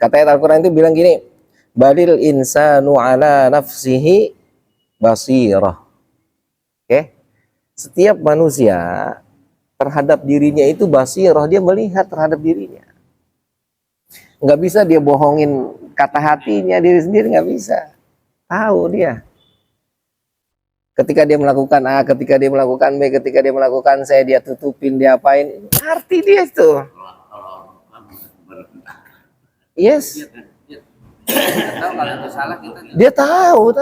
Kata ayat Al-Quran itu bilang gini, balil insanu ala nafsihi basirah. Oke, setiap manusia terhadap dirinya itu basirah, dia melihat terhadap dirinya. Nggak bisa dia bohongin kata hatinya diri sendiri, nggak bisa. Tahu dia. Ketika dia melakukan A, ketika dia melakukan B, ketika dia melakukan C, dia tutupin, dia apain, arti dia itu. Yes. Dia tahu.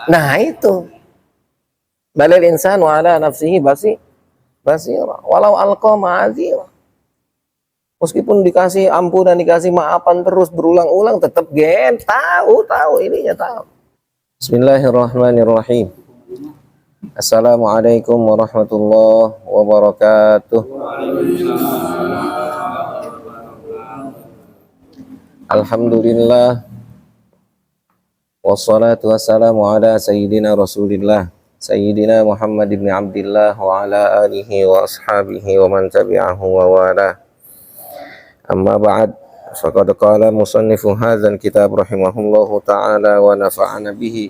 Nah itu. Balil insanu ala nafsihi basirah. Walau alqa ma'azirah. Meskipun dikasih ampunan, dikasih maafan terus berulang-ulang, tetap tahu ininya tahu. Bismillahirrahmanirrahim. Assalamualaikum warahmatullahi wabarakatuh. Alhamdulillah. Wassalatu wassalamu ala sayyidina Rasulillah, Sayyidina Muhammad ibn Abdillah wa ala alihi wa ashabihi wa man tabi'ahu wa wala. Amma ba'd. Faqad qala musannifu hadzal kitab rahimahullahu ta'ala wa nafa'ana bihi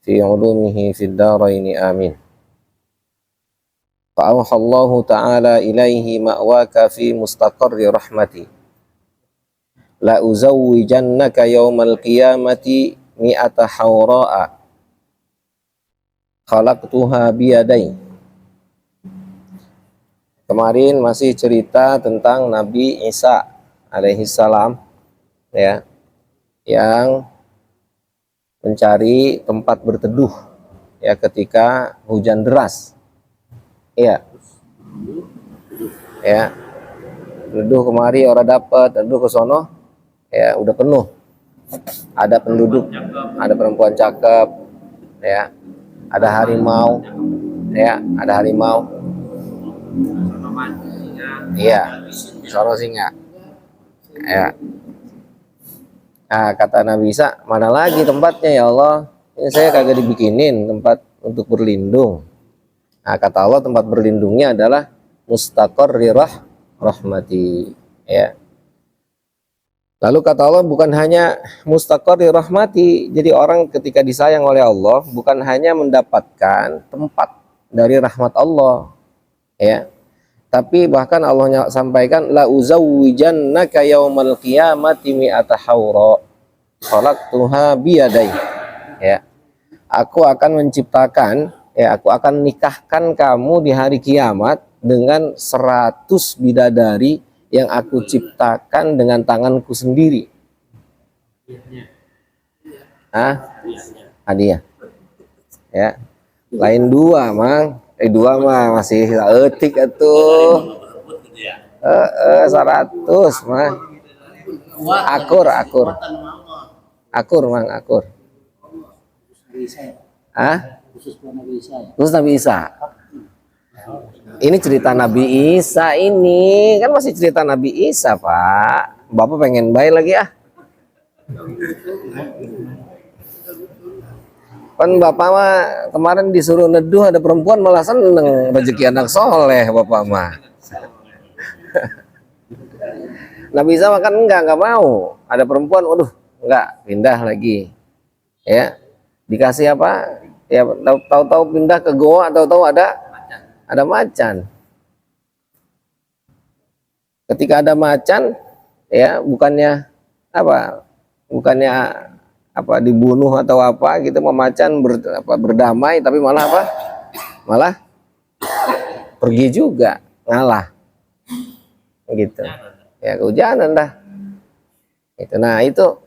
fi 'ulumihi fid dharain amin. Fa awhallahu ta'ala ilaihi ma'waka fi mustaqarri rahmati. La uzawwijannaka yawmal qiyamati mi'ata hawra'a khalaqtuha biyadai. Kemarin masih cerita tentang Nabi Isa alaihi salam, ya, yang mencari tempat berteduh ya ketika hujan deras. Iya. Ya. Teduh kemari orang dapat, teduh ke sono ya udah penuh. Ada penduduk, ada perempuan cakep, ya. Ada harimau, ya, ada harimau. Iya, sono singa. Ya. Nah, kata Nabi Isa, mana lagi tempatnya ya Allah? Ini saya kagak dibikinin tempat untuk berlindung. Nah, kata Allah tempat berlindungnya adalah mustaqarri rahmati. Ya. Lalu kata Allah bukan hanya mustaqarri rahmati. Jadi orang ketika disayang oleh Allah bukan hanya mendapatkan tempat dari rahmat Allah, ya. Tapi bahkan Allah sampaikan la uzawwijannaka yaumal qiyamati mi'ata hawra khalaqtuha biyadai. Ya. Aku akan menciptakan, ya, aku akan nikahkan kamu di hari kiamat dengan 100 bidadari yang aku ciptakan dengan tanganku sendiri. Hadiah. Ya. Lain dua, Mang. Dua mah masih etik atuh. 100 mah. Akur. Akur, Mang, akur. Khusus Nabi Isa. Ini cerita Nabi Isa ini. Kan masih cerita Nabi Isa, Pak. Bapak pengen bayi lagi ah. Kan Bapak mah kemarin disuruh neduh ada perempuan malah seneng rezeki anak soleh Bapak mah. Nabi Isa makan enggak mau. Ada perempuan, waduh, enggak, pindah lagi. Ya. Dikasih apa? Ya tahu-tahu pindah ke goa, tahu-tahu ada macan. Ketika ada macan, ya bukannya apa? Bukannya apa dibunuh atau apa gitu, macan berdamai, tapi malah apa? Malah pergi juga, ngalah. Gitu. Ya kehujanan dah. Itu. Nah, itu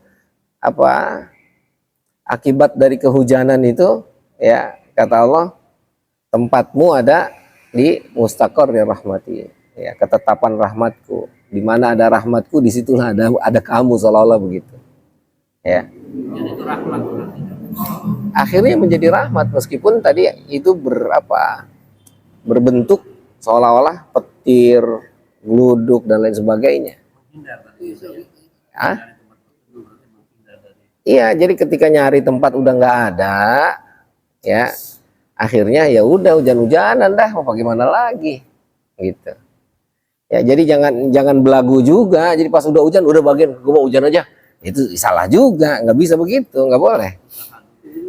apa? Akibat dari kehujanan itu, ya kata Allah, tempatmu ada di mustaqarri rahmati. Ya, ketetapan rahmatku. Di mana ada rahmatku, disitulah ada kamu, seolah-olah begitu. Ya. Akhirnya menjadi rahmat meskipun tadi itu berbentuk seolah-olah petir, gluduk dan lain sebagainya. Iya, jadi ketika nyari tempat udah nggak ada, ya akhirnya ya udah hujan-hujanan dah, mau bagaimana lagi, gitu. Ya, jadi jangan belagu juga. Jadi pas udah hujan udah bagian gue mau hujan aja. Itu salah juga, nggak bisa begitu, nggak boleh.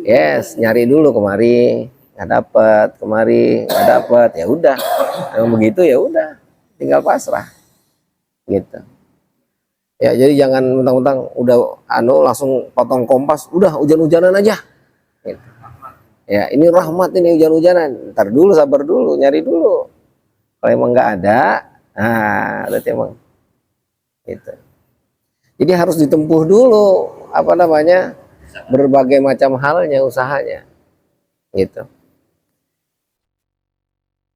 Yes, nyari dulu kemari, nggak dapet, kemari nggak dapet, ya udah. Kalau begitu ya udah, tinggal pasrah, gitu. Ya, jadi jangan mentang-mentang udah langsung potong kompas, udah hujan-hujanan aja. Gitu. Ya, ini rahmat, ini hujan-hujanan. Ntar dulu, sabar dulu, nyari dulu. Kalau emang nggak ada, nah, berarti emang gitu. Jadi harus ditempuh dulu apa namanya berbagai macam halnya usahanya, gitu.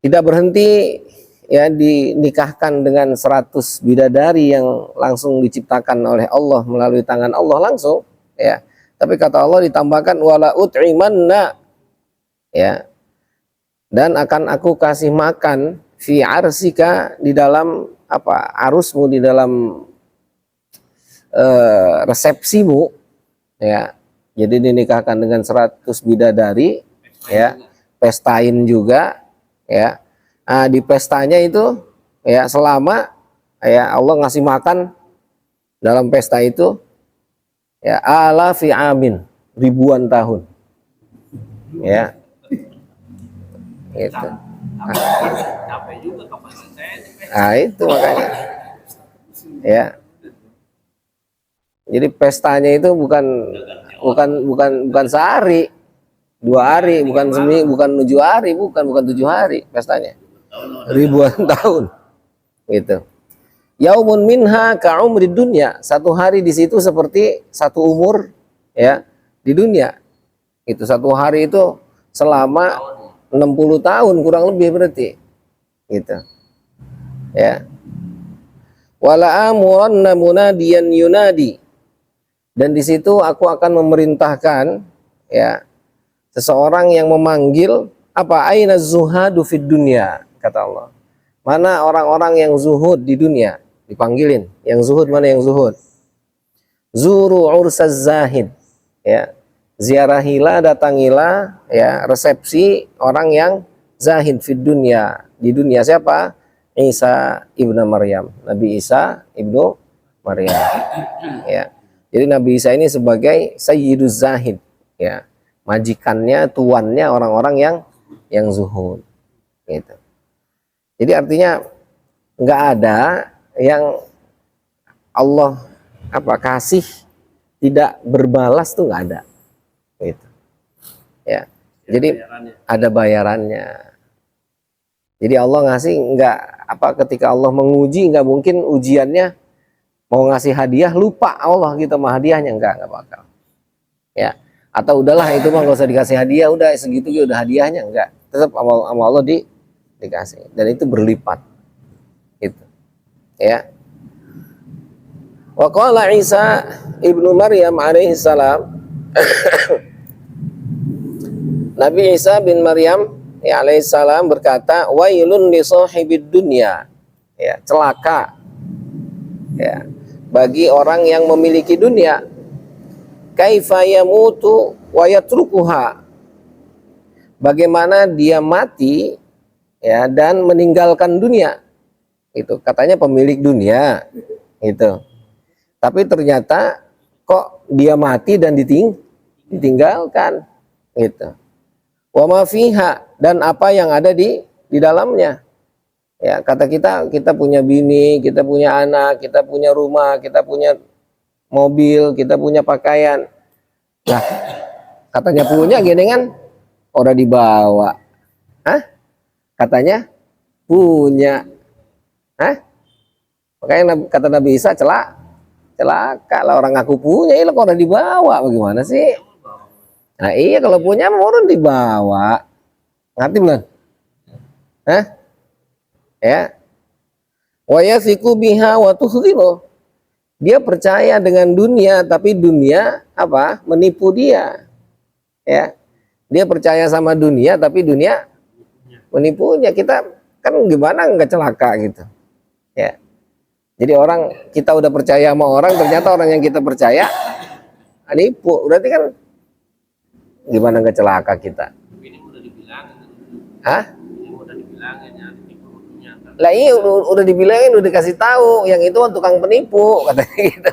Tidak berhenti ya dinikahkan dengan 100 bidadari yang langsung diciptakan oleh Allah melalui tangan Allah langsung, ya. Tapi kata Allah ditambahkan wala ut'imanna, ya. Dan akan aku kasih makan fi arsika, di dalam apa arusmu, di dalam resepsimu, ya. Jadi dinikahkan dengan 100 bidadari, ya, pestain juga, ya. Nah, di pestanya itu ya selama ya Allah ngasih makan dalam pesta itu ya ala fi amin, ribuan tahun, ya. Gitu. Nah, itu makanya, ya. Jadi pestanya itu bukan sehari, 2 hari, bukan seminggu, bukan 7 hari, bukan 7 hari pestanya, ribuan tahun, gitu. Yaumun minha ka'umri dunya, 1 hari di situ seperti 1 umur, ya, di dunia. Itu 1 hari itu selama 60 tahun kurang lebih berarti, gitu, ya. Wala amuranna munadiyan yunadi, dan di situ aku akan memerintahkan, ya, seseorang yang memanggil apa aina zuhadu fid dunya, kata Allah. Mana orang-orang yang zuhud di dunia, dipanggilin. Yang zuhud mana yang zuhud? Zuru ursaz zahid, ya. Ziarahilah, datangilah, ya, resepsi orang yang zahid fid dunya, di dunia. Siapa? Isa ibnu Maryam, Nabi Isa ibnu Maryam, ya. Jadi Nabi Isa ini sebagai sayyiduz zahid, ya, majikannya, tuannya orang-orang yang zuhud, gitu. Jadi artinya nggak ada yang Allah kasih tidak berbalas, tuh nggak ada, gitu, ya. Jadi ada bayarannya. Jadi Allah ngasih nggak ketika Allah menguji, nggak mungkin ujiannya mau ngasih hadiah lupa Allah gitu sama hadiahnya, nggak bakal, ya. Atau udahlah itu mah nggak usah dikasih hadiah, udah segitu ya udah hadiahnya, enggak, tetap sama Allah dikasih, dan itu berlipat, gitu, ya. Wa qala Isa ibnu Maryam alaihi salam, Nabi Isa bin Maryam ya alaihi salam berkata, wailun li sahibid dunya, ya, celaka, ya, bagi orang yang memiliki dunia. Kaifa yamutu wa yatrukuha, bagaimana dia mati, ya, dan meninggalkan dunia. Itu katanya pemilik dunia itu, tapi ternyata kok dia mati dan ditinggalkan, gitu. Wa ma fiha, dan apa yang ada di dalamnya, ya. Kata kita punya bini, kita punya anak, kita punya rumah, kita punya mobil, kita punya pakaian. Nah, katanya punya gedengan orang dibawa. Hah? Katanya punya. Hah? Makanya kata Nabi Isa, celaka lah orang ngaku punya, ini kok orang dibawa, bagaimana sih? Nah iya, kalau punya orang dibawa. Ngerti belum? Hah? Ya. Wa yathiqu biha wa tukhzilu, dia percaya dengan dunia, tapi dunia menipu dia, ya. Dia percaya sama dunia, tapi dunia menipunya. Kita kan gimana nggak celaka, gitu, ya. Jadi kita udah percaya sama orang, ternyata orang yang kita percaya nipu, berarti kan gimana nggak celaka kita? Ini udah dibilangin. Hah? Ini udah dibilangin ya, ditipu dunia kan. Lah iya udah dibilangin, udah dikasih tahu, yang itu kan tukang penipu katanya gitu.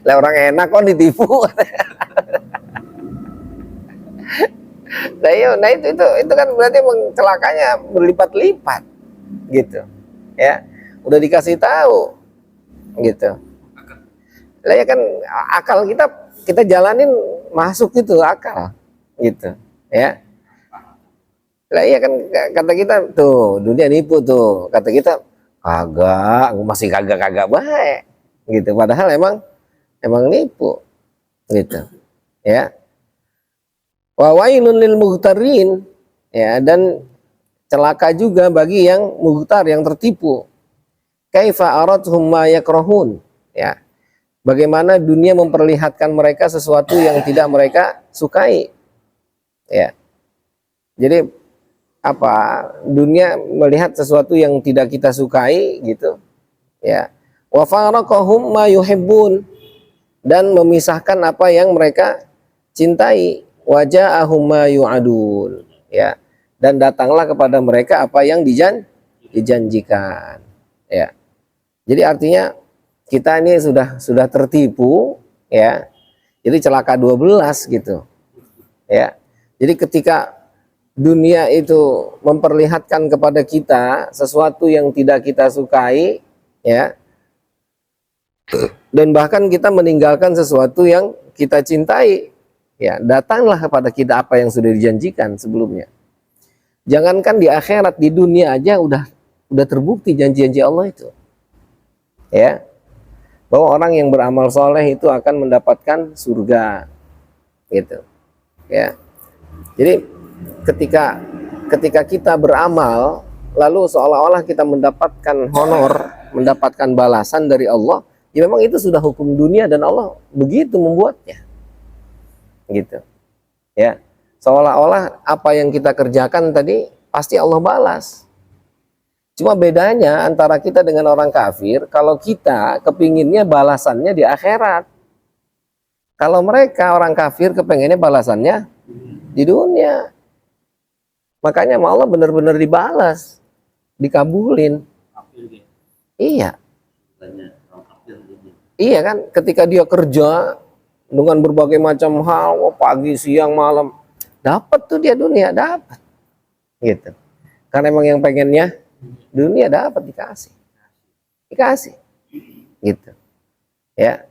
Lah orang enak kok ditipu. Nah, iya, nah itu kan berarti celakanya berlipat-lipat gitu. Ya. Udah dikasih tahu gitu. Lah ya kan akal kita jalanin masuk gitu akal gitu. Ya. Lah iya kan kata kita tuh dunia nipu tuh. Kata kita kagak, masih kagak baik gitu. Padahal emang nipu gitu. Ya. Wa wailun lil mughtarin, ya, dan celaka juga bagi yang mughtar, yang tertipu. Kaifa arathum ma yakrahun, ya. Bagaimana dunia memperlihatkan mereka sesuatu yang tidak mereka sukai. Ya. Jadi apa? Dunia melihat sesuatu yang tidak kita sukai gitu. Ya. Wa faraqahum ma yuhibbun, dan memisahkan apa yang mereka cintai. Waja'ahum ma yu'adun, ya, dan datanglah kepada mereka apa yang dijanjikan, ya. Jadi artinya kita ini sudah tertipu, ya. Jadi celaka 12 gitu, ya. Jadi ketika dunia itu memperlihatkan kepada kita sesuatu yang tidak kita sukai, ya, dan bahkan kita meninggalkan sesuatu yang kita cintai, ya, datanglah kepada kita apa yang sudah dijanjikan sebelumnya. Jangankan di akhirat, di dunia aja udah terbukti janji-janji Allah itu. Ya. Bahwa orang yang beramal soleh itu akan mendapatkan surga. Gitu. Ya. Jadi ketika kita beramal lalu seolah-olah kita mendapatkan honor, mendapatkan balasan dari Allah, ya memang itu sudah hukum dunia dan Allah begitu membuatnya. Gitu, ya, seolah-olah apa yang kita kerjakan tadi pasti Allah balas. Cuma bedanya antara kita dengan orang kafir, kalau kita kepinginnya balasannya di akhirat, kalau mereka orang kafir kepengennya balasannya di dunia. Makanya sama Allah benar-benar dibalas, dikabulin. Iya, iya kan, ketika dia kerja dengan berbagai macam hal, pagi, siang, malam, dapat tuh dia dunia, dapat, gitu. Karena emang yang pengennya dunia dapat dikasih, gitu, ya.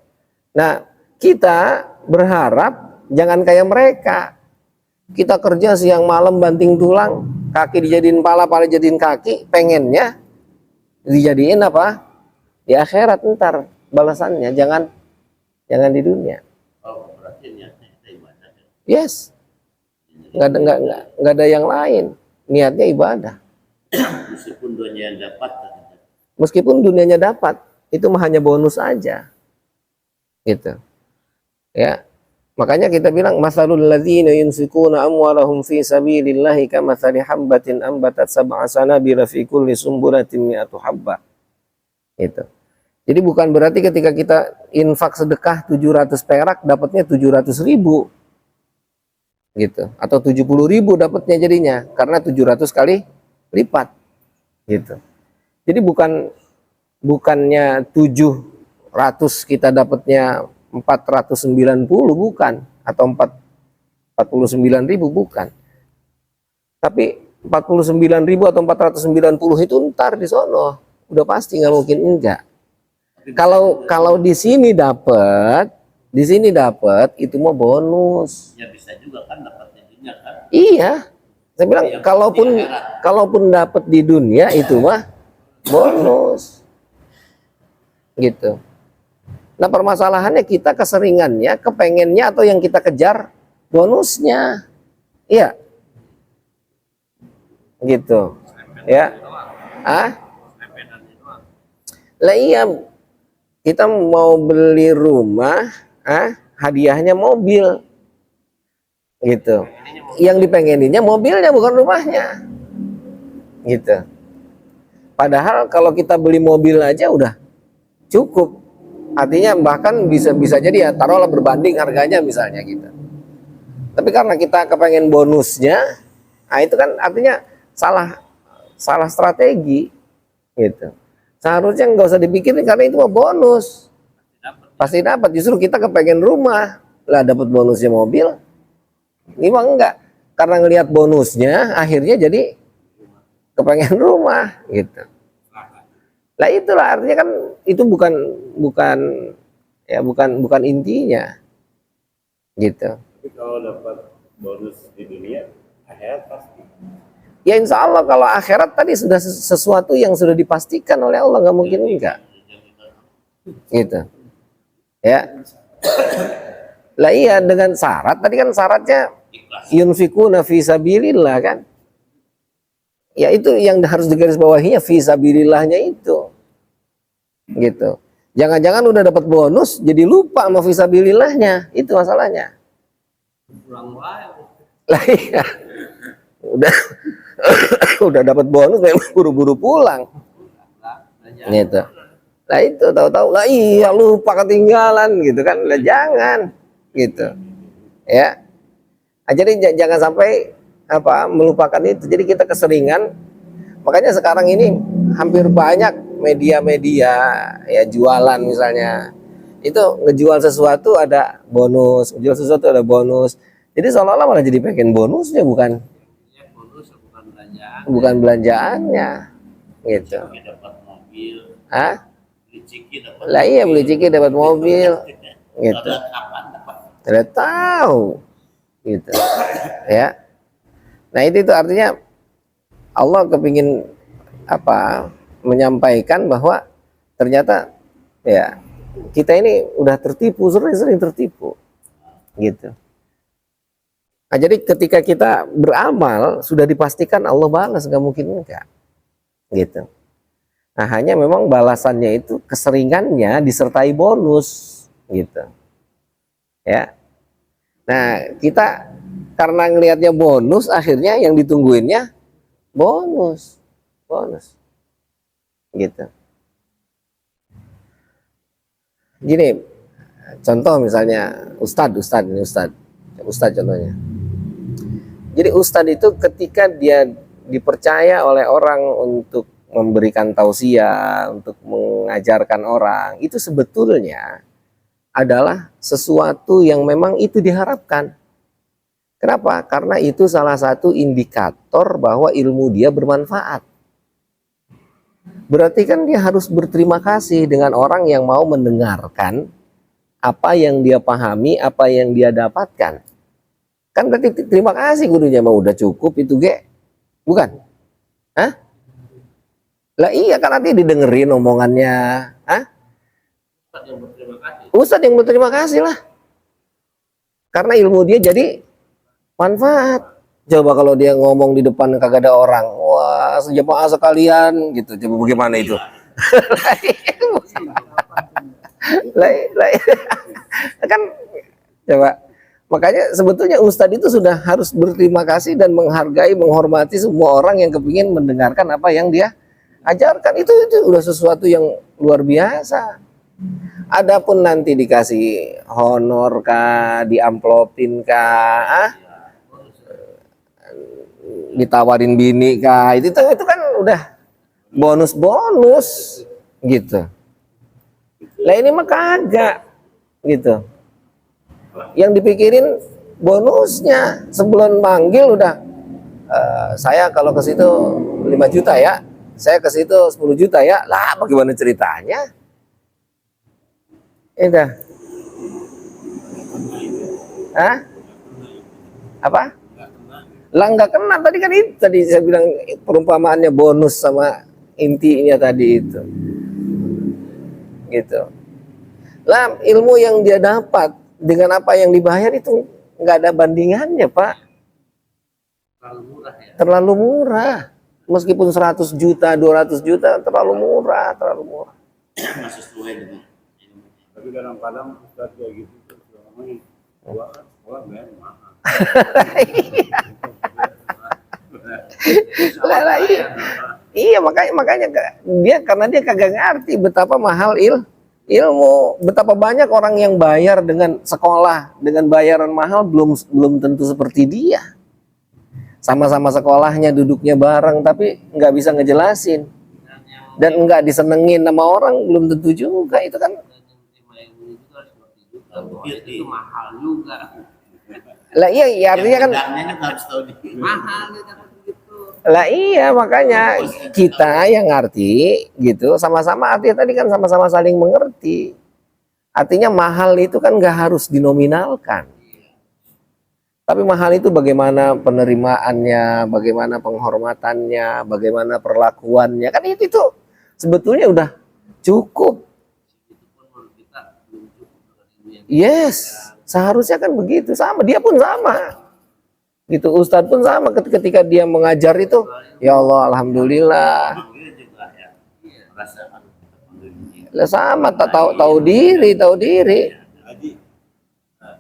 Nah, kita berharap jangan kayak mereka. Kita kerja siang malam banting tulang, kaki dijadiin pala dijadiin kaki, pengennya dijadiin apa? Di akhirat ntar balasannya, jangan di dunia. Yes, nggak ada yang lain, niatnya ibadah. Meskipun dunianya dapat, itu mah hanya bonus aja, gitu. Ya, makanya kita bilang masalul ladzina yunfikuna amwalahum fi sabilillahi kamatsali habbatin ambatat sab'a sanabila fi kulli sumbulatin mi'atu habbah. Itu. Jadi bukan berarti ketika kita infak sedekah 700 perak dapatnya 700.000. Gitu, atau 70.000 dapatnya jadinya karena 700 kali lipat, gitu. Jadi bukannya 700 kita dapatnya 490, bukan, atau 49.000, bukan. Tapi 49.000 atau 490 itu ntar di sono udah pasti, nggak mungkin enggak. Kalau di sini dapat itu mah bonus. Ya bisa juga kan dapatnya dunia kan. Iya. Saya bilang kalaupun dapat di dunia itu mah bonus. Gitu. Nah, permasalahannya kita keseringannya, kepengennya atau yang kita kejar bonusnya. Iya. Gitu. Ya. Lah iya, kita mau beli rumah, hadiahnya mobil, gitu. Yang dipengeninnya mobilnya, bukan rumahnya, gitu. Padahal kalau kita beli mobil aja udah cukup, artinya bahkan bisa jadi ya taruhlah berbanding harganya misalnya gitu. Tapi karena kita kepengen bonusnya, itu kan artinya salah strategi, gitu. Seharusnya nggak usah dipikirin karena itu mah bonus. Pasti dapat. Justru kita kepengen rumah, lah dapat bonusnya mobil. Ini mah enggak. Karena ngelihat bonusnya, akhirnya jadi kepengen rumah, gitu. Lah itulah artinya kan itu bukan bukan intinya, gitu. Tapi kalau dapat bonus di dunia, akhirat pasti. Ya insya Allah kalau akhirat tadi sudah sesuatu yang sudah dipastikan oleh Allah, nggak mungkin enggak, gitu. Ya, lah iya dengan syarat tadi kan syaratnya yunfikuna fi sabilillah kan. Ya itu yang harus digarisbawahinya fi sabilillahnya itu, gitu. Jangan-jangan udah dapat bonus jadi lupa sama fi sabilillahnya, itu masalahnya. Lah iya, udah udah dapat bonus memang buru-buru pulang, gitu. Lah itu tahu-tahu lah iya lupa ketinggalan gitu kan. Lah jangan gitu. Ya. Nah, jadi jangan sampai melupakan itu. Jadi kita keseringan. Makanya sekarang ini hampir banyak media-media ya jualan misalnya. Itu ngejual sesuatu ada bonus, ngejual sesuatu ada bonus. Jadi seolah-olah malah jadi pengen bonusnya bukan bukan belanjaannya gitu. Hah? Lah iya beli ciki dapat mobil gitu. Tidak tahu gitu. Ya. Nah itu artinya Allah kepingin menyampaikan bahwa ternyata ya kita ini udah tertipu, sering tertipu gitu. Nah, jadi ketika kita beramal sudah dipastikan Allah balas, nggak mungkin enggak gitu. Nah hanya memang balasannya itu keseringannya disertai bonus gitu ya. Nah kita karena ngelihatnya bonus akhirnya yang ditungguinnya bonus gitu. Gini contoh misalnya Ustadz contohnya. Jadi Ustadz itu ketika dia dipercaya oleh orang untuk memberikan tausiah, untuk mengajarkan orang, itu sebetulnya adalah sesuatu yang memang itu diharapkan. Kenapa? Karena itu salah satu indikator bahwa ilmu dia bermanfaat. Berarti kan dia harus berterima kasih dengan orang yang mau mendengarkan apa yang dia pahami, apa yang dia dapatkan. Kan berarti terima kasih gurunya, mau udah cukup itu bukan? Hah? Lah iya kan nanti didengerin omongannya. Hah? Ustadz yang berterima kasih lah. Karena ilmu dia jadi manfaat. Coba kalau dia ngomong di depan kagak ada orang, wah sejamaah sekalian gitu. Coba bagaimana itu? Kan coba. Makanya sebetulnya Ustadz itu sudah harus berterima kasih dan menghargai, menghormati semua orang yang kepingin mendengarkan apa yang dia ajarkan. Itu udah sesuatu yang luar biasa. Adapun nanti dikasih honor kah, diamplopin kah, ditawarin bini kah, itu kan udah bonus gitu. Lah ini mah kagak gitu. Yang dipikirin bonusnya. Sebelum manggil udah saya kalau ke situ 5 juta ya, saya ke situ 10 juta ya. Lah bagaimana ceritanya? Udah. Hah? Apa? Lah nggak kena tadi kan itu tadi saya bilang perumpamaannya bonus sama intinya tadi itu. Gitu. Lah ilmu yang dia dapat dengan apa yang dibayar itu nggak ada bandingannya, Pak. Terlalu murah ya. Terlalu murah. Meskipun 100 juta, 200 juta terlalu murah. Masih sesuai dengan. Tapi kadang-kadang Ustadz kayak gitu terus ngomongin, sekolah bayar mahal. Iya makanya dia karena dia kagak ngerti betapa mahal ilmu, betapa banyak orang yang bayar dengan sekolah dengan bayaran mahal belum tentu seperti dia. Sama-sama sekolahnya duduknya bareng tapi nggak bisa ngejelasin. dan enggak disenengin sama orang belum tentu juga itu kan. Itu mahal juga. Lah iya, iya artinya kan Mahal gitu. lah iya makanya kita yang ngerti gitu sama-sama artinya tadi kan sama-sama saling mengerti. Artinya mahal itu kan nggak harus dinominalkan. Tapi mahal itu bagaimana penerimaannya, bagaimana penghormatannya, bagaimana perlakuannya. Kan itu sebetulnya udah cukup. Itu pun menurut kita belum cukup dengan ilmu yang Yes, seharusnya kan begitu. Sama, dia pun sama. Gitu, Ustadz pun sama ketika dia mengajar itu, ya Allah, alhamdulillah. juga ya merasa aduh kita panggil ini. Lah sama, tahu diri. Haji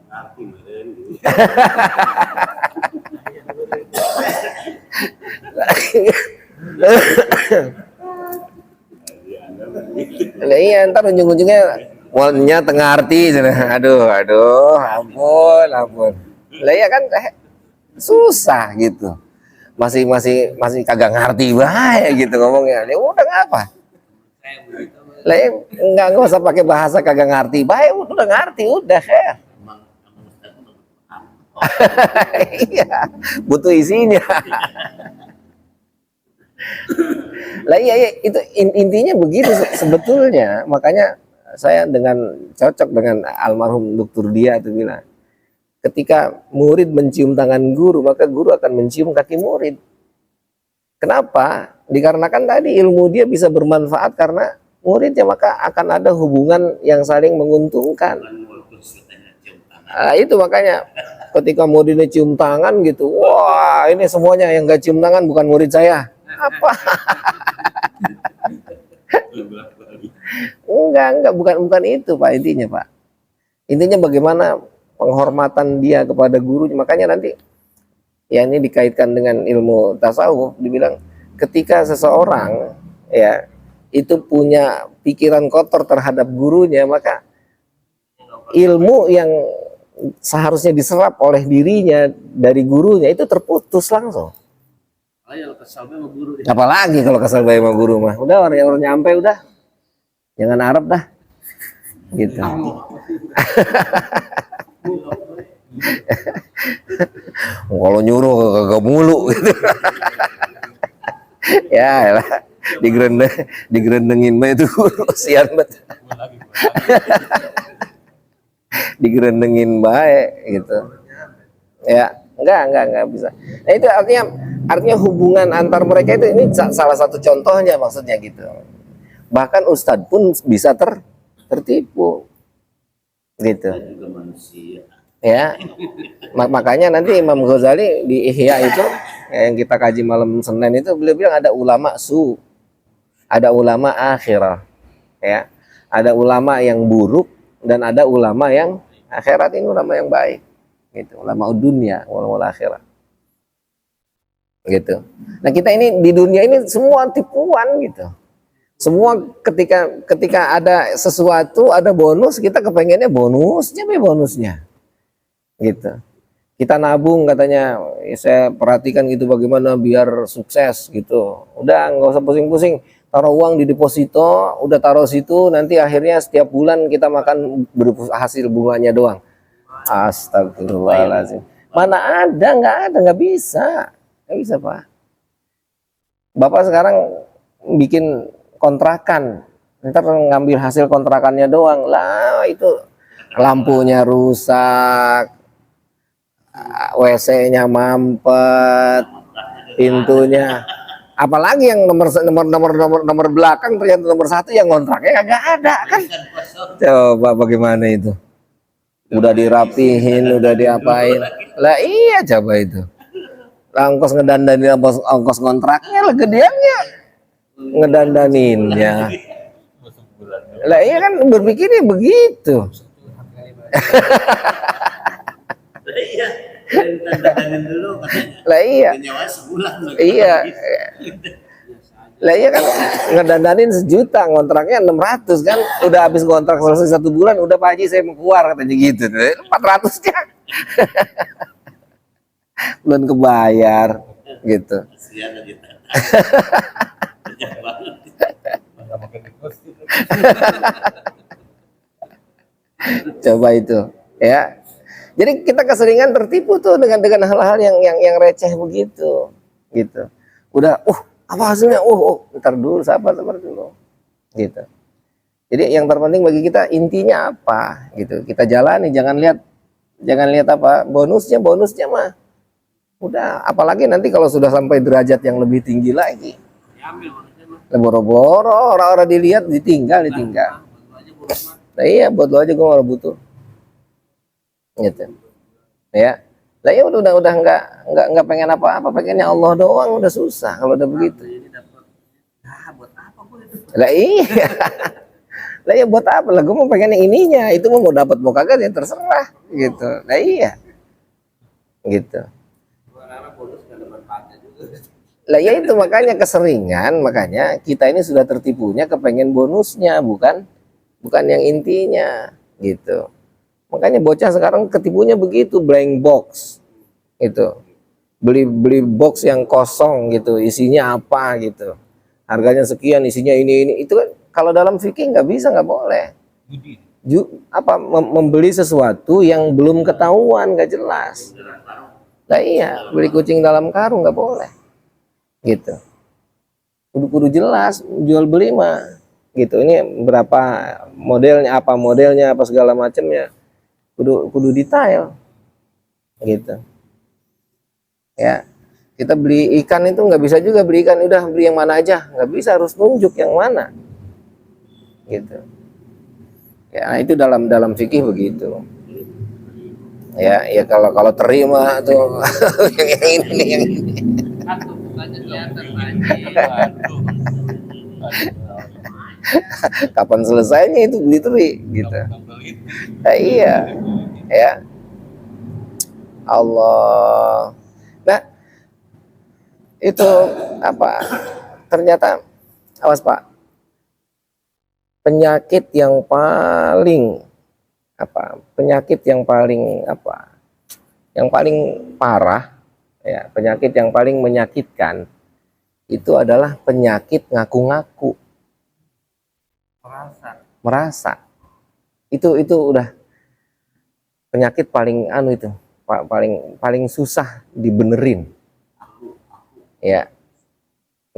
ngerti meren gitu. Lah iya, ntar ujung-ujungnya mulanya tengah arti, aduh, ampun. Lah iya kan susah gitu, masih kagak ngerti bahaya gitu ngomongnya. Ya udah ngapa? saya begitu. Lah ya, nggak usah pakai bahasa kagak ngerti, bahaya udah ngerti udah ya. Emang Ustaz tuh paham. Iya, butuh isinya. Lah iya, itu intinya begitu sebetulnya. Makanya saya cocok dengan almarhum Dr. Dia itu bilang, ketika murid mencium tangan guru, maka guru akan mencium kaki murid. Kenapa? Dikarenakan tadi ilmu dia bisa bermanfaat karena muridnya, maka akan ada hubungan yang saling menguntungkan. Kan mulus katanya cium tangan. Nah, itu makanya ketika muridnya cium tangan gitu, wah ini semuanya yang gak cium tangan bukan murid saya. Apa? Enggak, bukan itu Pak intinya Pak. Intinya bagaimana penghormatan dia kepada gurunya. Makanya nanti ya ini dikaitkan dengan ilmu tasawuf, dibilang ketika seseorang ya itu punya pikiran kotor terhadap gurunya, maka ilmu yang seharusnya diserap oleh dirinya dari gurunya itu terputus langsung. Ayo kesal sama guru. Apalagi kalau kesal bayi sama guru mah, udah orang nyampe udah, jangan harap dah, gitu. Kalau nyuruh kagak mulu gitu. Ya lah, digerendengin mah itu sian banget. Digerendengin baik gitu. Ya, enggak bisa. Nah, itu artinya hubungan antar mereka itu, ini salah satu contohnya maksudnya gitu. Bahkan Ustadz pun bisa tertipu gitu. Kita juga manusia. Ya, makanya nanti Imam Ghazali di Ihya itu yang kita kaji malam Senin itu, beliau bilang ada ulama ada ulama akhirah, ya, ada ulama yang buruk dan ada ulama yang akhirat. Ini ulama yang baik, gitu, ulama dunia, ulama akhirat, gitu. Nah kita ini di dunia ini semua tipuan gitu. Semua ketika ada sesuatu, ada bonus, kita kepengennya bonusnya. Gitu. Kita nabung katanya, saya perhatikan gitu bagaimana biar sukses gitu. Udah nggak usah pusing-pusing, taruh uang di deposito, udah taruh situ, nanti akhirnya setiap bulan kita makan hasil bunganya doang. Astagfirullahaladzim. Mana ada, nggak bisa Pak. Bapak sekarang bikin kontrakan, ntar ngambil hasil kontrakannya doang lah, itu lampunya rusak, WC-nya mampet, pintunya, apalagi yang nomor belakang ternyata nomor 1 yang kontraknya kagak ada kan. Coba bagaimana itu, udah dirapihin, udah diapain lah, iya coba itu ongkos ngedandanin, ongkos kontraknya lah gedeannya ngedandaninnya lah, iya kan berpikirnya begitu. Iya, tandanin dulu katanya. Lah iya. Nyawa sebulan loh. Iya. Lah iya kan ngedandanin 1 juta, ngontraknya 600 kan. Udah habis kontrak selesai 1 bulan, udah Pak Haji saya mau keluar katanya gitu. 400-nya. Belum kebayar gitu. Kasihan aja. Banyak banget. Coba itu, ya. Jadi kita keseringan tertipu tuh dengan hal-hal yang receh begitu, gitu. Udah, apa hasilnya? Ntar dulu, sabar dulu, gitu. Jadi yang terpenting bagi kita intinya apa, gitu. Kita jalani, jangan lihat apa bonusnya mah. Udah, apalagi nanti kalau sudah sampai derajat yang lebih tinggi lagi. Diambil manusia mah. Boro-boro orang-orang dilihat ditinggal. Bantu aja bonus mah. Nah iya, buat lo aja gue malah butuh, gitu. Ya, lah ya udah nggak pengen apa-apa, pengennya Allah doang, udah susah kalau udah begitu. Jadi dapat. Buat apa gue itu? Lah iya, lah ya buat apa lah, gue mau pengen yang ininya, itu mau dapat mau kagak ya terserah, gitu. Lah iya, gitu. Karena bonus nggak ada manfaatnya juga. Lah ya itu makanya keseringan, makanya kita ini sudah tertipunya kepengen bonusnya, bukan yang intinya, gitu. Makanya bocah sekarang ketipunya begitu, blank box, itu beli box yang kosong gitu, isinya apa gitu, harganya sekian, isinya ini itu kan kalau dalam fikih nggak bisa, nggak boleh. Membeli sesuatu yang belum ketahuan, nggak jelas. Nah iya, beli kucing dalam karung nggak boleh, gitu. Kudu jelas jual beli mah, gitu. Ini berapa modelnya, apa segala macamnya, kudu detail, gitu. Ya, kita beli ikan itu nggak bisa juga beli ikan udah beli yang mana aja, nggak bisa, harus nunjuk yang mana, gitu. Ya, nah itu dalam fikih begitu. Ya kalau terima tuh yang ini yang ini. Satu bukannya kelihatan banjir. Kapan selesainya itu gitu, gitu. Nah, iya, ya Allah. Nah itu apa? Ternyata awas Pak, penyakit yang paling parah, ya, penyakit yang paling menyakitkan itu adalah penyakit ngaku-ngaku, merasa. Itu udah penyakit paling itu paling susah dibenerin, ya,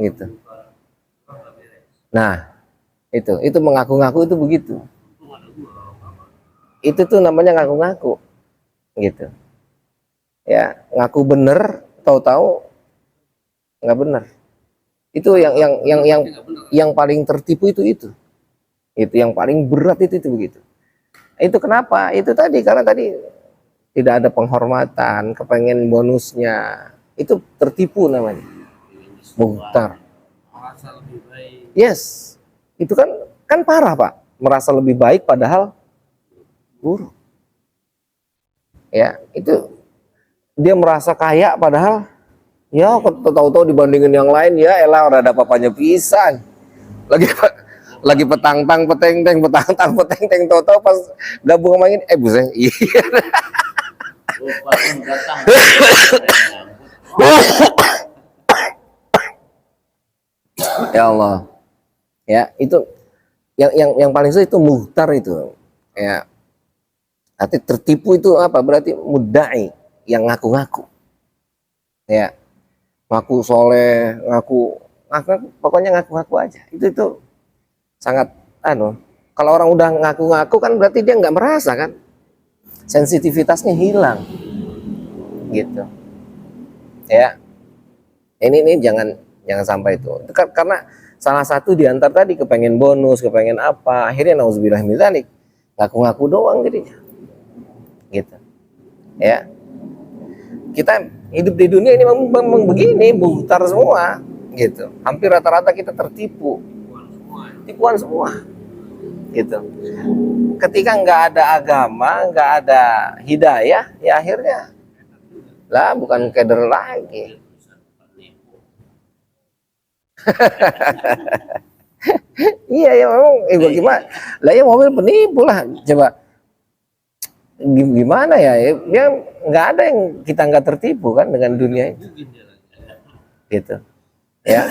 gitu. Nah itu mengaku-ngaku itu begitu. Itu tuh namanya ngaku-ngaku, gitu. Ya, ngaku bener, tahu-tahu nggak bener. Itu yang paling tertipu itu yang paling berat itu begitu. Itu kenapa? Itu tadi karena tadi tidak ada penghormatan, kepengen bonusnya, itu tertipu namanya, muhtar. Merasa lebih baik. Yes, itu kan parah Pak, merasa lebih baik padahal buruk. Ya, itu dia merasa kaya padahal ya tahu-tahu dibandingin yang lain, ya elah udah ada papanya pisan. Lagi petang-tang peteng-teng tahu-tahu pas gabung sama ini buset. Iya. Ya Allah. Ya, itu yang paling susah itu muhtar itu. Ya. Arti tertipu itu apa? Berarti mudai, yang ngaku-ngaku. Ya. Ngaku soleh, ngaku pokoknya ngaku-ngaku aja. Itu sangat kalau orang udah ngaku-ngaku kan berarti dia nggak merasa kan, sensitivitasnya hilang, gitu. Ya. Ini jangan sampai itu karena salah satu di antara tadi kepengen bonus, kepengen apa, akhirnya nauzubillah min dzalik, ngaku-ngaku doang jadinya, gitu. Ya, kita hidup di dunia ini memang begini, muhtar semua, gitu. Hampir rata-rata kita tertipu, tipuan semua, gitu. Ketika nggak ada agama, nggak ada hidayah, ya akhirnya lah bukan keder lagi. Iya ya memang, gimana lah ya, mobil penipu lah, coba gimana ya nggak ada yang kita nggak tertipu kan dengan dunia ini, gitu ya.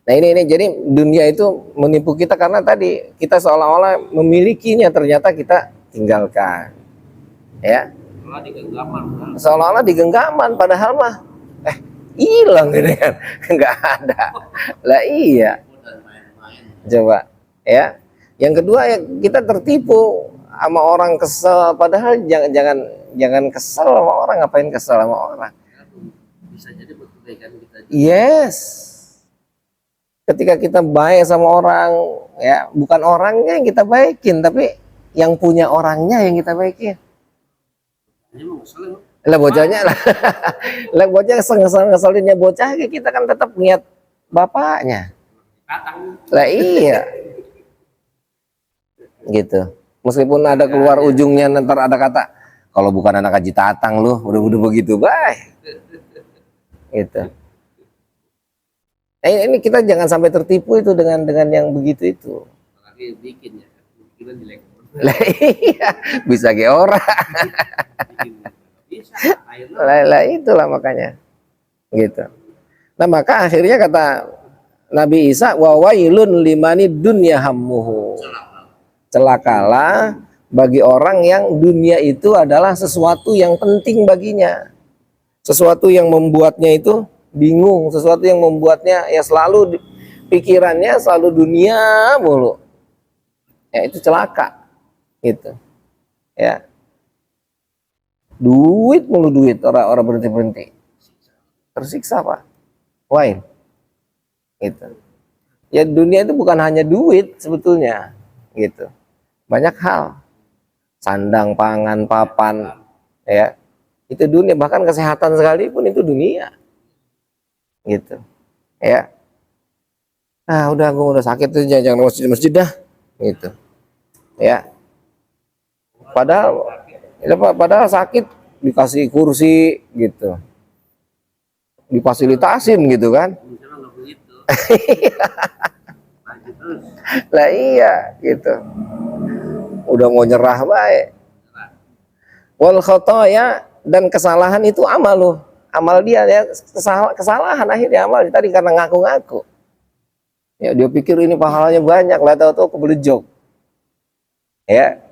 Nah ini jadi dunia itu menipu kita karena tadi kita seolah-olah memilikinya, ternyata kita tinggalkan. Ya, Malah digenggaman kan. seolah-olah digenggaman padahal mah hilang gitu kan. Nggak ada. Lah iya. Dan main-main. Coba ya. Yang kedua ya kita tertipu sama orang kesel, padahal jangan kesel sama orang, ngapain kesel sama orang. Bisa jadi buat kebaikan kita juga. Yes. Ketika kita baik sama orang, ya bukan orangnya yang kita baikin, tapi yang punya orangnya yang kita baikin. Hanya mau ngeselin. Lah bocahnya lah bocah ngeselinnya bocah, kita kan tetap niat bapaknya. Tatang. Lah iya. Gitu. Meskipun ada keluar ujungnya ntar ada kata, kalau bukan anak Haji Tatang lu udah begitu baik. Gitu. Ini kita jangan sampai tertipu itu dengan yang begitu itu. Apalagi bikin ya. Bikinan jelek. Lah iya, bisa ge ora. Bisa. Akhirnya Lah itulah makanya. Gitu. Nah, maka akhirnya kata Nabi Isa, wa wailun limani dunya hammuhu. Celakalah bagi orang yang dunia itu adalah sesuatu yang penting baginya. Sesuatu yang membuatnya itu bingung, sesuatu yang membuatnya ya selalu pikirannya selalu dunia mulu. Ya itu celaka. Gitu. Ya. Duit mulu duit, orang berhenti-berhenti. Tersiksa, Pak. Why? Gitu. Ya dunia itu bukan hanya duit sebetulnya. Gitu. Banyak hal. Sandang, pangan, papan, ya. Itu dunia, bahkan kesehatan sekalipun itu dunia. Gitu. Ya. Ah, udah gue udah sakit tuh, jangan masjid dah. Gitu. Ya. Padahal sakit dikasih kursi gitu. Difasilitasin gitu kan. misalnya nggak begitu. Lanjut terus. Lah iya gitu. Udah mau nyerah baik. Wal khotoya, dan kesalahan itu amal loh. Amal dia ya kesalahan akhirnya amal tadi karena ngaku-ngaku. Ya dia pikir ini pahalanya banyak, lah tahu-tahu kebelejok. Ya.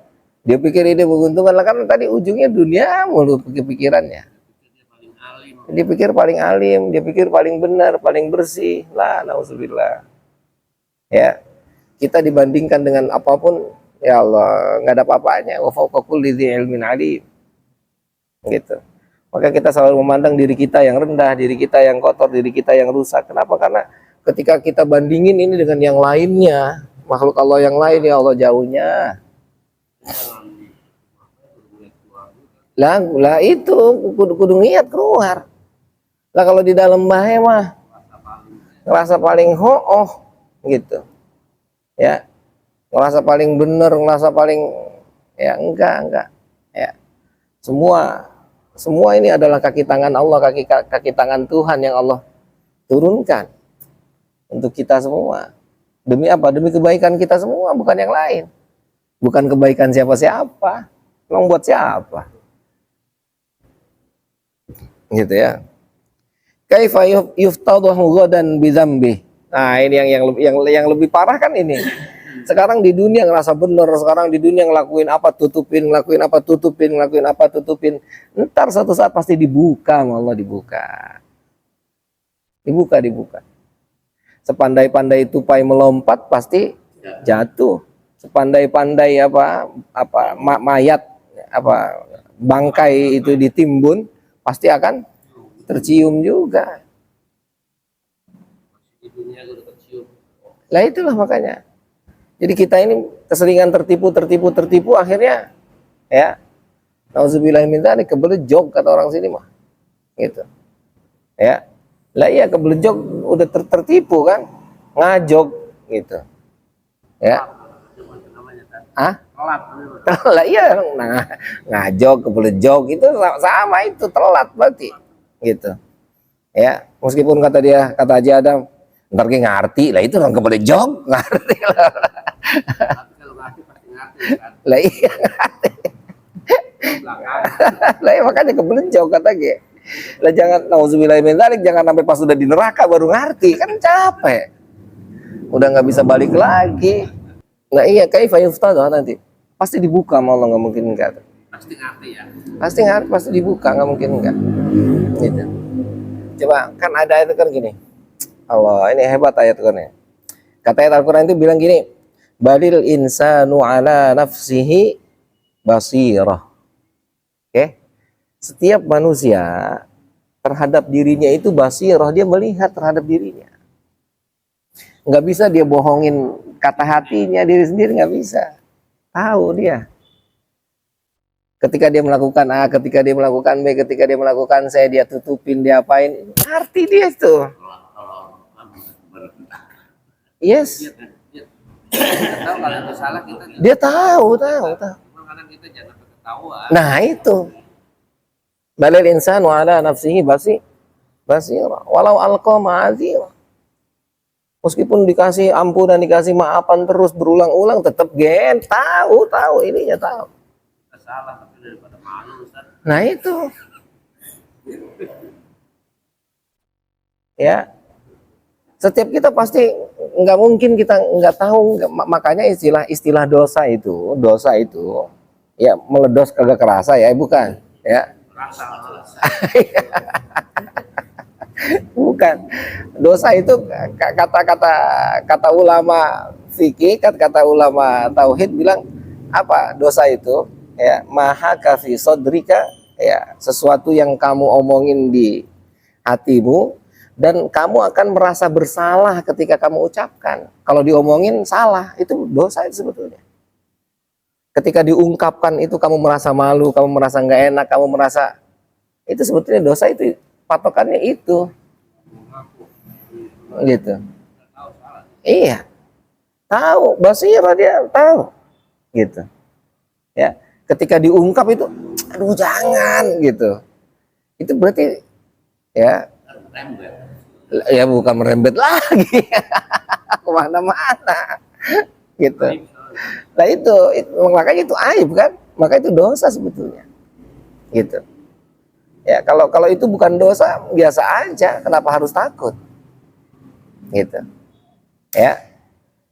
Dia pikir ini menguntungkan lah karena tadi ujungnya dunia mulu pikirannya. Dia paling alim. Dia pikir paling alim, dia pikir paling benar, paling bersih. Lah, nauzubillah. Ya. Kita dibandingkan dengan apapun, ya Allah, nggak ada apa-apanya. Wa fawqa kulli dzi ilmin alim. Gitu. Maka kita selalu memandang diri kita yang rendah, diri kita yang kotor, diri kita yang rusak. Kenapa? Karena ketika kita bandingin ini dengan yang lainnya, makhluk Allah yang lain, ya Allah jauhnya. Lah itu kudu niat keluar. Lah kalau di dalam bahaya mah ngerasa paling ho'oh gitu. Ya. Ngerasa paling bener, ngerasa paling ya enggak. Ya. Semua ini adalah kaki tangan Allah, kaki tangan Tuhan yang Allah turunkan untuk kita semua. Demi apa? Demi kebaikan kita semua, bukan yang lain. Bukan kebaikan siapa-siapa. Emang buat siapa? Gitu ya. Kaifa yuftadahu ghadan bidzambi. Nah, ini yang lebih parah kan ini. Sekarang di dunia ngerasa bener, sekarang di dunia ngelakuin apa tutupin, ngelakuin apa tutupin, ngelakuin apa tutupin. Ntar suatu saat pasti dibuka sama Allah, dibuka. Dibuka. Sepandai-pandai tupai melompat pasti jatuh. Sepandai-pandai mayat bangkai itu ditimbun pasti akan tercium juga. Di dunia gue udah tercium. Lah itulah makanya. Jadi kita ini keseringan tertipu akhirnya ya. Nauzubillah min dzalik, kebelejog kata orang sini mah. Gitu. Ya. Lah iya kebelejog udah tertipu kan? Ngajog gitu. Ya. Ah? Telat. Lah iya, nah, ngajog, kebelejog itu sama itu telat berarti. Gitu. Ya, meskipun kata Haji Adam, ntar dia ngerti, lah itu orang kebelejog, ngerti lah. Tapi kalau ngerti pasti ngerti kan. Lah iya. Belakang. Lah iya, makanya kebelejog kata dia. Lah jangan nauzubillah min dzalik, jangan sampai pas sudah di neraka baru ngerti, kan capek. udah nggak bisa balik lagi. Nah iya, kaifa yuftadah nanti pasti dibuka sama Allah, nggak mungkin enggak. Pasti ngerti ya. Pasti nggak, pasti dibuka, nggak mungkin enggak. Gitu. Coba kan ada itu kan gini. Allah, ini hebat ayat Quran. Kata ayat Al-Quran itu bilang gini, balil insanu ala nafsihi basirah. Oke? Setiap manusia terhadap dirinya itu basirah, dia melihat terhadap dirinya. Nggak bisa dia bohongin kata hatinya diri sendiri, nggak bisa. Tahu dia. Ketika dia melakukan A, ketika dia melakukan B, ketika dia melakukan C, dia tutupin, dia apain, ngerti dia itu. Yes. Kita tahu kalau itu salah kita juga. Dia tahu. Cuma kadang kita jangan ketahuan. Nah itu. Balil insanu ala nafsihi basirah. Walau alqa ma'azirah. Meskipun dikasih ampunan, dikasih maafan terus berulang-ulang, tetap tahu ininya tahu. Kita salah tapi daripada malu Ustaz. Nah itu. Ya. Setiap kita pasti nggak mungkin kita nggak tahu, makanya istilah dosa itu ya meledos kagak kerasa ya, bukan ya. Bukan. Dosa itu kata ulama fikih, kata ulama tauhid bilang apa? Dosa itu ya maha kafi sodrika, ya sesuatu yang kamu omongin di hatimu dan kamu akan merasa bersalah ketika kamu ucapkan. Kalau diomongin salah, itu dosa itu sebetulnya. Ketika diungkapkan itu kamu merasa malu, kamu merasa nggak enak, kamu merasa itu sebetulnya dosa, itu patokannya itu. Gitu. Iya. Tahu, basirah dia tahu. Gitu. Ya, ketika diungkap itu aduh jangan gitu. Itu berarti ya bukan merembet lagi. Kemana-mana. Gitu. Nah itu makanya itu aib kan, maka itu dosa sebetulnya. Gitu. Ya kalau itu bukan dosa biasa aja, kenapa harus takut? Gitu. Ya.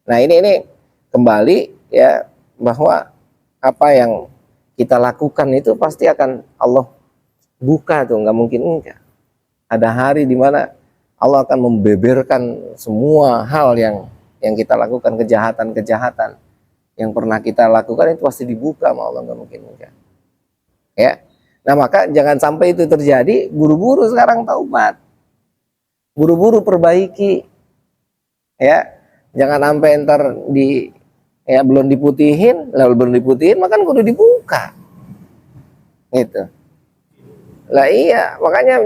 Nah ini kembali ya bahwa apa yang kita lakukan itu pasti akan Allah buka tuh, nggak mungkin enggak. Ada hari di mana Allah akan membeberkan semua hal yang kita lakukan, kejahatan yang pernah kita lakukan itu pasti dibuka sama Allah, nggak mungkin enggak. Ya. Nah maka jangan sampai itu terjadi, buru-buru sekarang taubat, buru-buru perbaiki, ya jangan sampai ntar belum diputihin, lalu belum diputihin, maka kudu dibuka, gitu. Lah iya, makanya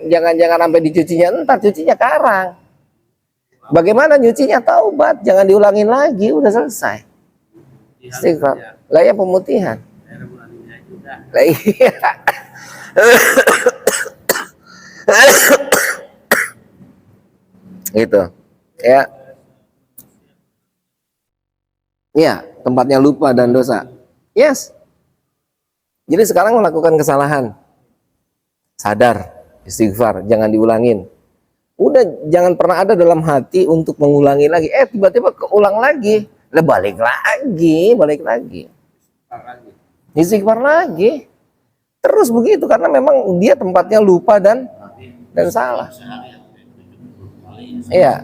jangan sampai dicucinya ntar, cucinya sekarang. Bagaimana nyucinya? Taubat, jangan diulangin lagi, udah selesai. Istighfar. Lah ya pemutihan. Lah iya. Gitu. Ya. Iya, tempatnya lupa dan dosa. Yes. Jadi sekarang melakukan kesalahan, sadar, istighfar, jangan diulangin. Udah jangan pernah ada dalam hati untuk mengulangi lagi. Tiba-tiba keulang lagi. Lah balik lagi. Istighfar lagi. Terus begitu karena memang dia tempatnya lupa dan salah. Iya.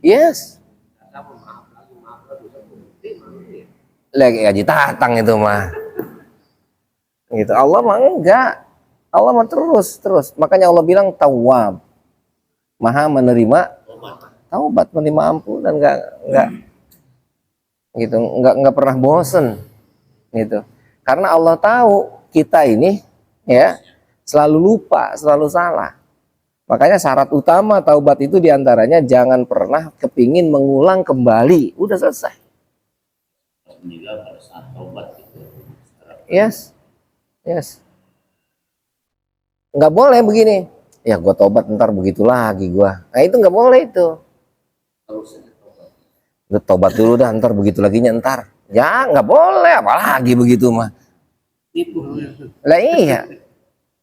Yes. Lagi gaji tatang itu mah. Gitu. Allah mah enggak. Allah mah terus. Makanya Allah bilang Tawwab. Maha menerima taubat, menerima ampunan, enggak gitu, enggak pernah bosen gitu. Karena Allah tahu kita ini ya selalu lupa, selalu salah. Makanya syarat utama taubat itu diantaranya jangan pernah kepingin mengulang kembali. Udah selesai. Yes. Nggak boleh begini. Ya gue tobat ntar begitu lagi gue. Nah itu nggak boleh itu. Gue tobat dulu dah ntar begitu lagi ntar. Ya nggak boleh, apalagi begitu mah. Lah iya.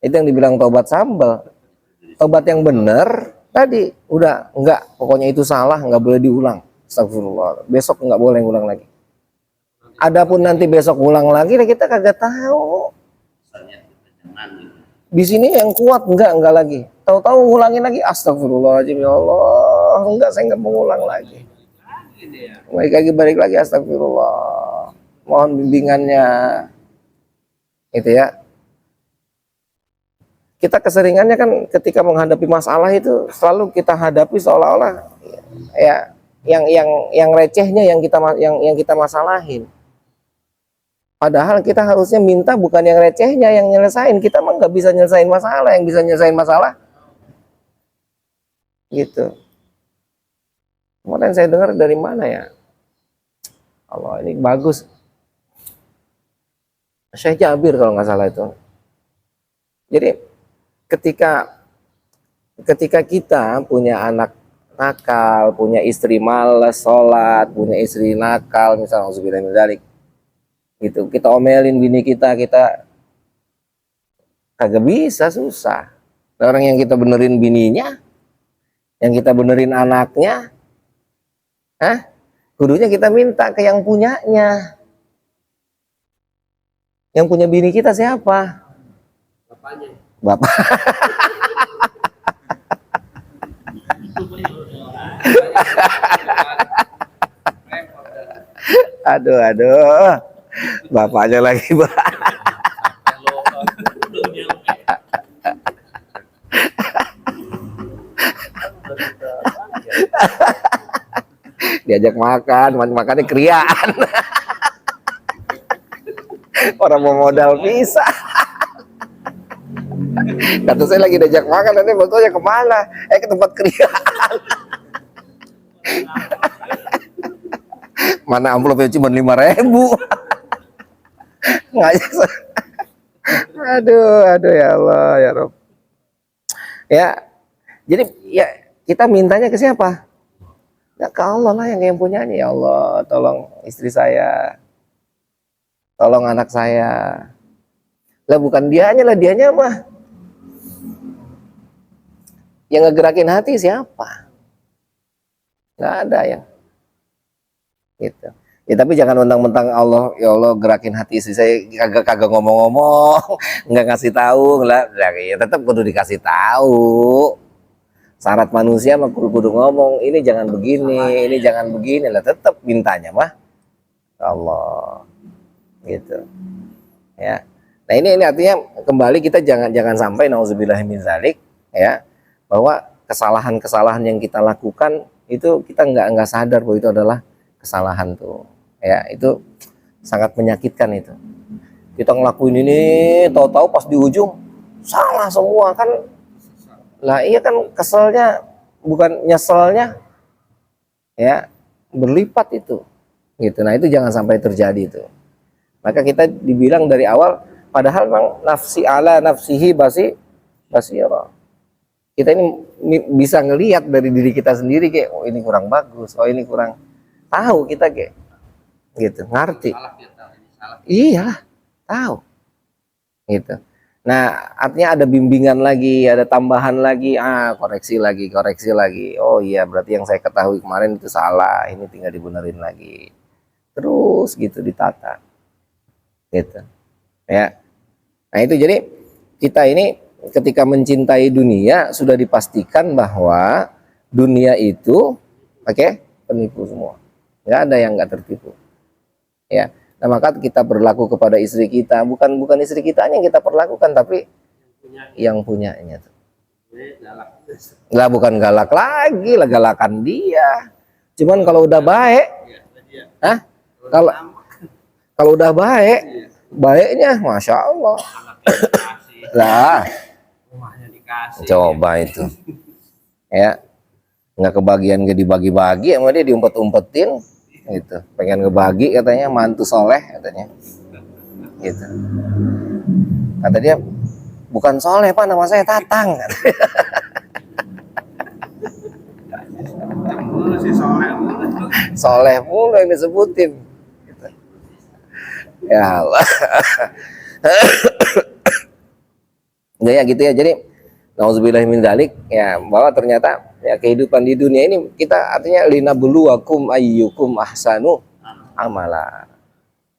Itu yang dibilang tobat sambal. Tobat yang benar Tadi udah enggak, pokoknya itu salah, nggak boleh diulang. Astagfirullah. Besok nggak boleh ngulang lagi. Adapun nanti besok ulang lagi, kita kagak tahu. Misalnya kita jangan gitu. Di sini yang kuat enggak lagi. Tahu-tahu ngulangin lagi, astagfirullahaladzim, ya Allah, enggak, saya nggak mau ngulang lagi. Lagi dia. Balik lagi, astagfirullah. Mohon bimbingannya. Itu ya. Kita keseringannya kan ketika menghadapi masalah itu selalu kita hadapi seolah-olah ya yang recehnya yang kita masalahin. Padahal kita harusnya minta bukan yang recehnya yang nyelesain. Kita mah nggak bisa nyelesain masalah, yang bisa nyelesain masalah gitu. Kemarin saya dengar dari mana ya? Allah, ini bagus. Syekh Jabir kalau nggak salah itu. Jadi ketika kita punya anak nakal, punya istri malas sholat, punya istri nakal, misalnya auzubillah min dzalik, gitu, kita omelin bini kita kagak bisa, susah. Orang yang kita benerin bininya, yang kita benerin anaknya, kudunya kita minta ke yang punyanya. Yang punya bini kita siapa? Bapaknya. Bapak. Aduh. Bapaknya lagi, Pak. Diajak makannya kriaan. Orang mau modal bisa. Kata saya lagi diajak makan, nanti fotonya kemana? Ke tempat kriaan. Mana amplopnya cuma 5.000. Ngajak saya. Aduh ya Allah, ya Rob. Ya, jadi ya kita mintanya ke siapa? Ya ke Allah lah yang punyanya. Ya Allah, tolong istri saya, tolong anak saya. Lah bukan dianya mah. Yang ngegerakin hati siapa? Nggak ada yang gitu. Ya tapi jangan mentang-mentang Allah, ya Allah gerakin hati istri saya, kagak ngomong-ngomong, nggak ngasih tahu, lah ya tetap kudu dikasih tahu. Syarat manusia mah kudu ngomong, ini jangan begini, ini jangan begini, lah tetap mintanya mah Allah gitu. Ya. Nah ini artinya kembali kita jangan sampai nauzubillah min dzalik, ya, bahwa kesalahan yang kita lakukan itu kita nggak sadar bahwa itu adalah kesalahan tuh, ya, itu sangat menyakitkan itu. Kita ngelakuin ini, tahu-tahu pas di ujung salah semua kan. Lah iya kan, keselnya bukan nyeselnya, ya, berlipat itu, gitu. Nah itu jangan sampai terjadi itu. Maka kita dibilang dari awal, padahal memang nafsi ala nafsihi basira. Kita ini bisa ngelihat dari diri kita sendiri kayak, oh ini kurang bagus, oh ini kurang, tahu kita kayak gitu, ngerti. Salah dia tahu, ini salah. Iya, tahu. Gitu. Nah, artinya ada bimbingan lagi, ada tambahan lagi, koreksi lagi. Oh iya, berarti yang saya ketahui kemarin itu salah, ini tinggal dibenerin lagi. Terus gitu ditata. Gitu. Ya. Nah, itu jadi kita ini ketika mencintai dunia sudah dipastikan bahwa dunia itu penipu semua. Nggak ada yang nggak tertipu. Ya. Nah, maka kita berlaku kepada istri kita, bukan istri kita yang kita perlakukan, tapi yang punyanya tuh. Lah bukan galak lagi, lah galakan dia. Cuman kalau udah baik, kalau udah baik, baiknya masya Allah. Lah, Rumahnya dikasih. coba itu, ya, nggak kebagian, gak dibagi-bagi, sama dia diumpet-umpetin, gitu. Pengen ngebagi katanya, mantu soleh katanya, gitu. Kata dia, bukan soleh Pak, nama saya Tatang. Soleh mulu yang disebutin. Gitu. Ya Allah. Ya gitu ya. Jadi nauzubillahi min dzalik, ya, bahwa ternyata ya kehidupan di dunia ini kita artinya linabluwakum ayyukum ahsanu amala.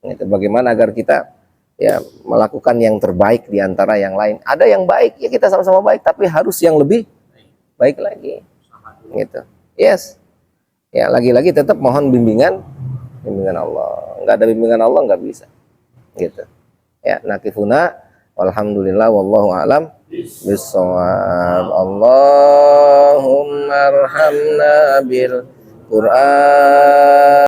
Itu bagaimana agar kita ya melakukan yang terbaik di antara yang lain. Ada yang baik ya kita sama-sama baik, tapi harus yang lebih baik lagi. Gitu. Yes. Ya, lagi-lagi tetap mohon bimbingan Allah. Enggak ada bimbingan Allah enggak bisa. Gitu. Ya, nakifuna walhamdulillah wallahu a'lam bissawab. Allahumma arhamna bil Qur'an